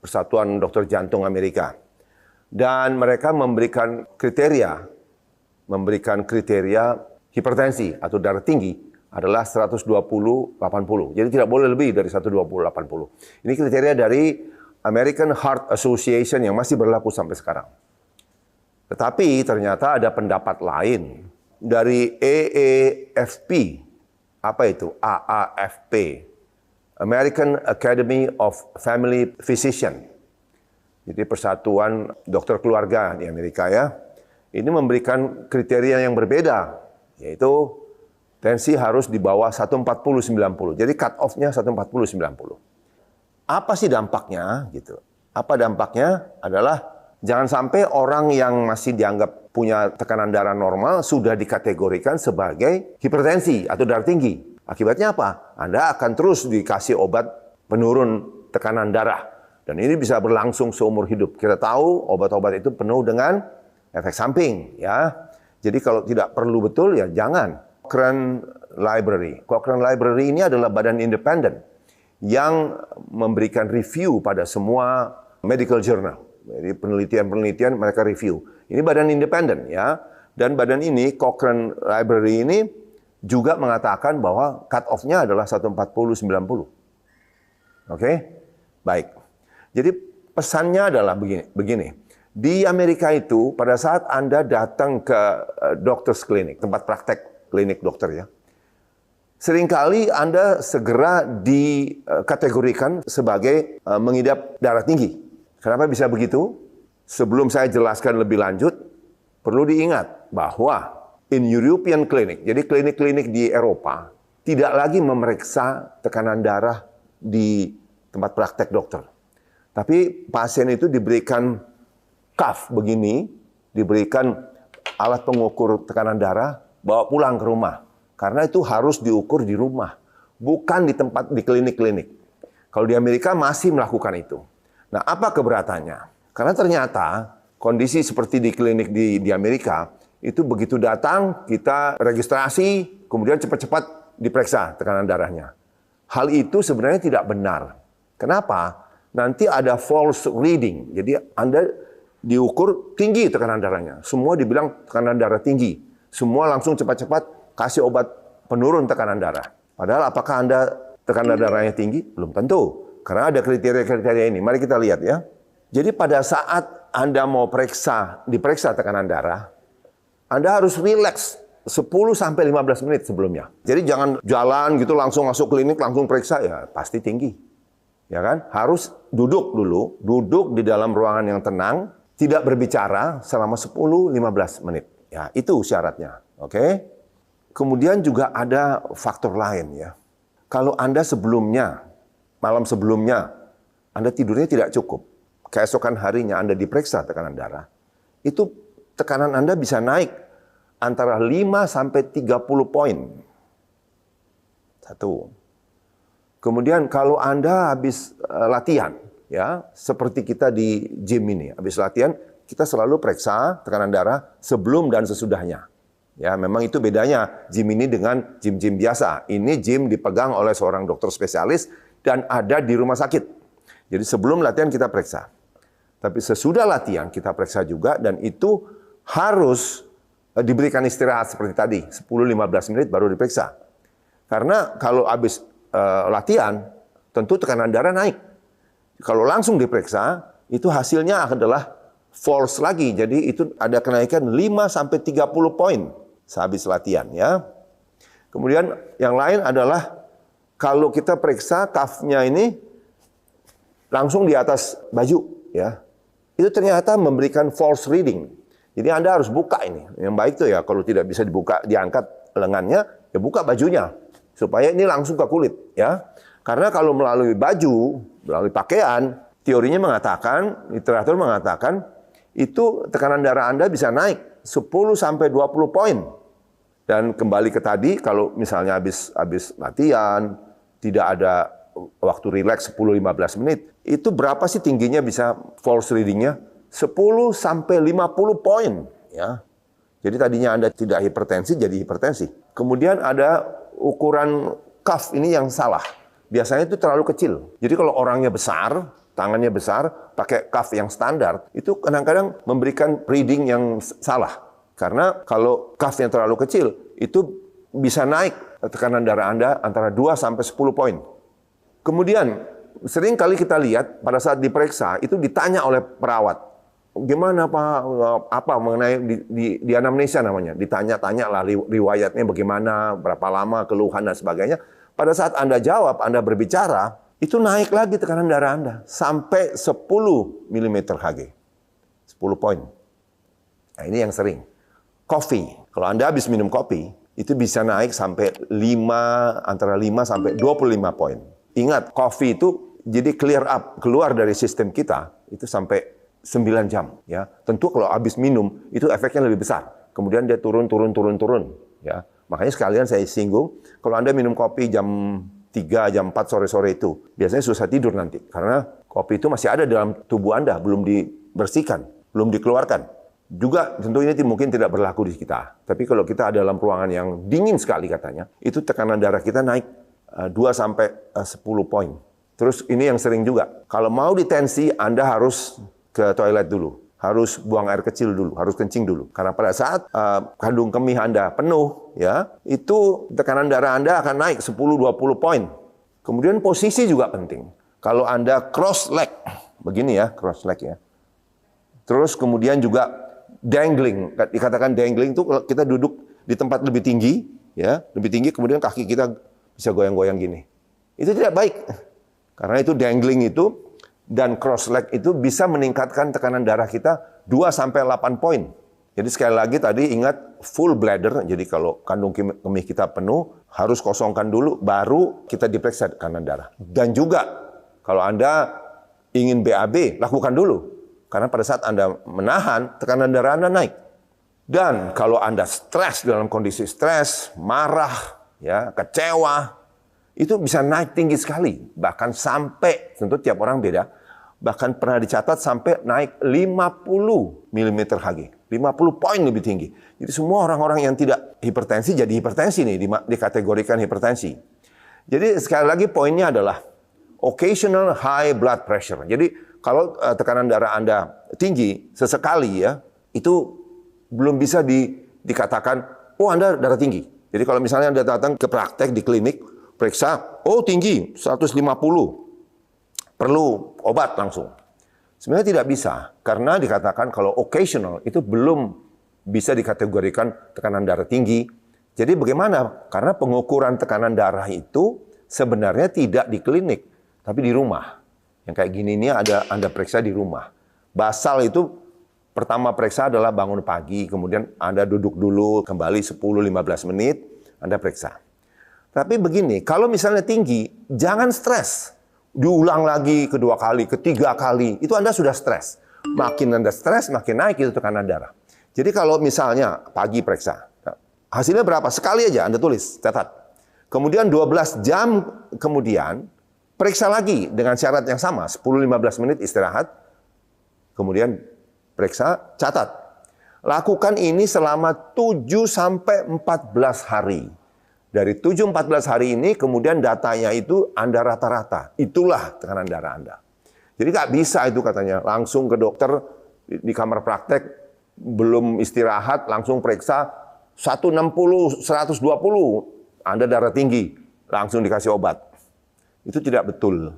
Persatuan Dokter Jantung Amerika. Dan mereka memberikan kriteria hipertensi atau darah tinggi adalah 120/80. Jadi tidak boleh lebih dari 120/80. Ini kriteria dari American Heart Association yang masih berlaku sampai sekarang. Tetapi ternyata ada pendapat lain dari AAFP. Apa itu? AAFP. American Academy of Family Physician. Jadi persatuan dokter keluarga di Amerika ya. Ini memberikan kriteria yang berbeda, yaitu tensi harus di bawah 140/90. Jadi cut off-nya 140/90. Apa sih dampaknya gitu? Apa dampaknya adalah jangan sampai orang yang masih dianggap punya tekanan darah normal sudah dikategorikan sebagai hipertensi atau darah tinggi. Akibatnya apa? Anda akan terus dikasih obat penurun tekanan darah. Dan ini bisa berlangsung seumur hidup. Kita tahu obat-obat itu penuh dengan efek samping. Ya. Jadi kalau tidak perlu betul ya jangan. Cochrane Library ini adalah badan independen yang memberikan review pada semua medical journal. Jadi penelitian-penelitian mereka review. Ini badan independen ya. Dan badan ini, Cochrane Library ini juga mengatakan bahwa cut off-nya adalah 140/90. Oke? Baik. Jadi pesannya adalah begini. Di Amerika itu pada saat Anda datang ke doctor's clinic, tempat praktek klinik dokter ya. Seringkali Anda segera dikategorikan sebagai mengidap darah tinggi. Kenapa bisa begitu? Sebelum saya jelaskan lebih lanjut, perlu diingat bahwa in European clinic, jadi klinik-klinik di Eropa, tidak lagi memeriksa tekanan darah di tempat praktek dokter. Tapi pasien itu diberikan cuff begini, diberikan alat pengukur tekanan darah, bawa pulang ke rumah. Karena itu harus diukur di rumah, bukan di tempat di klinik-klinik. Kalau di Amerika masih melakukan itu. Nah, apa keberatannya? Karena ternyata kondisi seperti di klinik di Amerika, itu begitu datang, kita registrasi, kemudian cepat-cepat diperiksa tekanan darahnya. Hal itu sebenarnya tidak benar. Kenapa? Nanti ada false reading. Jadi Anda diukur tinggi tekanan darahnya. Semua dibilang tekanan darah tinggi. Semua langsung cepat-cepat kasih obat penurun tekanan darah. Padahal apakah Anda tekanan darahnya tinggi? Belum tentu. Karena ada kriteria-kriteria ini. Mari kita lihat ya. Jadi pada saat Anda mau diperiksa tekanan darah, Anda harus rileks 10-15 menit sebelumnya. Jadi jangan jalan gitu langsung masuk klinik, langsung periksa, ya pasti tinggi. Ya kan? Harus duduk dulu, duduk di dalam ruangan yang tenang, tidak berbicara selama 10-15 menit. Ya, itu syaratnya. Oke? Kemudian juga ada faktor lain ya. Kalau Anda malam sebelumnya, Anda tidurnya tidak cukup. Keesokan harinya Anda diperiksa tekanan darah. Itu tekanan Anda bisa naik antara 5-30 poin. Satu. Kemudian kalau Anda habis latihan, ya seperti kita di gym ini, habis latihan, kita selalu periksa tekanan darah sebelum dan sesudahnya. Ya, memang itu bedanya gym ini dengan gym-gym biasa. Ini gym dipegang oleh seorang dokter spesialis dan ada di rumah sakit. Jadi sebelum latihan kita periksa. Tapi sesudah latihan kita periksa juga dan itu harus diberikan istirahat seperti tadi, 10-15 menit baru diperiksa. Karena kalau habis latihan, tentu tekanan darah naik. Kalau langsung diperiksa, itu hasilnya adalah false lagi. Jadi itu ada kenaikan 5-30 poin sehabis latihan ya. Kemudian yang lain adalah kalau kita periksa cuff-nya ini langsung di atas baju ya. Itu ternyata memberikan false reading. Jadi Anda harus buka ini. Yang baik tuh ya kalau tidak bisa dibuka, diangkat lengannya, ya buka bajunya supaya ini langsung ke kulit ya. Karena kalau melalui baju, melalui pakaian, teorinya mengatakan, literatur mengatakan itu tekanan darah Anda bisa naik 10-20 poin. Dan kembali ke tadi, kalau misalnya habis latihan, tidak ada waktu rileks 10-15 menit, itu berapa sih tingginya bisa false readingnya? 10-50 poin. Ya. Jadi tadinya Anda tidak hipertensi, jadi hipertensi. Kemudian ada ukuran cuff ini yang salah. Biasanya itu terlalu kecil. Jadi kalau orangnya besar, tangannya besar, pakai cuff yang standar, itu kadang-kadang memberikan reading yang salah. Karena kalau cuff-nya terlalu kecil, itu bisa naik tekanan darah Anda antara 2 sampai 10 poin. Kemudian, sering kali kita lihat pada saat diperiksa, itu ditanya oleh perawat. Gimana Pak, apa mengenai di anamnesa namanya, ditanya-tanya lah riwayatnya bagaimana, berapa lama, keluhan dan sebagainya. Pada saat Anda jawab, Anda berbicara, itu naik lagi tekanan darah Anda sampai 10 mm Hg, 10 poin. Nah ini yang sering. Kopi, kalau Anda habis minum kopi, itu bisa naik sampai antara 5 sampai 25 poin. Ingat, kopi itu jadi clear up, keluar dari sistem kita, itu sampai 9 jam, ya. Tentu kalau habis minum itu efeknya lebih besar. Kemudian dia turun, ya. Makanya sekalian saya singgung, kalau Anda minum kopi jam 3, jam 4 sore-sore itu, biasanya susah tidur nanti karena kopi itu masih ada dalam tubuh Anda, belum dibersihkan, belum dikeluarkan. Juga tentu ini mungkin tidak berlaku di kita. Tapi kalau kita ada dalam ruangan yang dingin sekali katanya, itu tekanan darah kita naik 2 sampai 10 poin. Terus ini yang sering juga. Kalau mau ditensi, Anda harus ke toilet dulu, harus buang air kecil dulu, harus kencing dulu. Karena pada saat kandung kemih Anda penuh, ya, itu tekanan darah Anda akan naik 10-20 poin. Kemudian posisi juga penting. Kalau Anda cross leg, begini ya, cross leg ya. Terus kemudian juga dangling, dikatakan dangling itu kalau kita duduk di tempat lebih tinggi, ya, lebih tinggi, kemudian kaki kita bisa goyang-goyang gini. Itu tidak baik. Karena itu dangling itu dan cross leg itu bisa meningkatkan tekanan darah kita 2-8 poin. Jadi sekali lagi tadi ingat full bladder, jadi kalau kandung kemih kita penuh, harus kosongkan dulu, baru kita diperiksa tekanan darah. Dan juga kalau Anda ingin BAB, lakukan dulu. Karena pada saat Anda menahan, tekanan darah Anda naik. Dan kalau Anda stres, dalam kondisi stres, marah, ya, kecewa, itu bisa naik tinggi sekali. Bahkan sampai, tentu tiap orang beda, bahkan pernah dicatat sampai naik 50 mm Hg. 50 poin lebih tinggi. Jadi semua orang-orang yang tidak hipertensi jadi hipertensi nih, dikategorikan hipertensi. Jadi sekali lagi poinnya adalah occasional high blood pressure. Jadi kalau tekanan darah Anda tinggi sesekali ya, itu belum bisa dikatakan, oh Anda darah tinggi. Jadi kalau misalnya Anda datang ke praktek di klinik, periksa, oh tinggi, 150. Perlu obat langsung. Sebenarnya tidak bisa, karena dikatakan kalau occasional itu belum bisa dikategorikan tekanan darah tinggi. Jadi bagaimana? Karena pengukuran tekanan darah itu sebenarnya tidak di klinik, tapi di rumah. Yang kayak gini ini Anda periksa di rumah. Basal itu pertama periksa adalah bangun pagi, kemudian Anda duduk dulu, kembali 10-15 menit, Anda periksa. Tapi begini, kalau misalnya tinggi, jangan stres. Diulang lagi kedua kali, ketiga kali, itu Anda sudah stres. Makin Anda stres, makin naik itu tekanan darah. Jadi kalau misalnya pagi periksa, hasilnya berapa? Sekali aja Anda tulis, catat. Kemudian 12 jam kemudian, periksa lagi dengan syarat yang sama, 10-15 menit istirahat, kemudian periksa, catat. Lakukan ini selama 7-14 hari. Dari 7-14 hari ini, kemudian datanya itu Anda rata-rata. Itulah tekanan darah Anda. Jadi nggak bisa itu katanya, langsung ke dokter di kamar praktek, belum istirahat, langsung periksa, 160, 120, Anda darah tinggi, langsung dikasih obat. Itu tidak betul.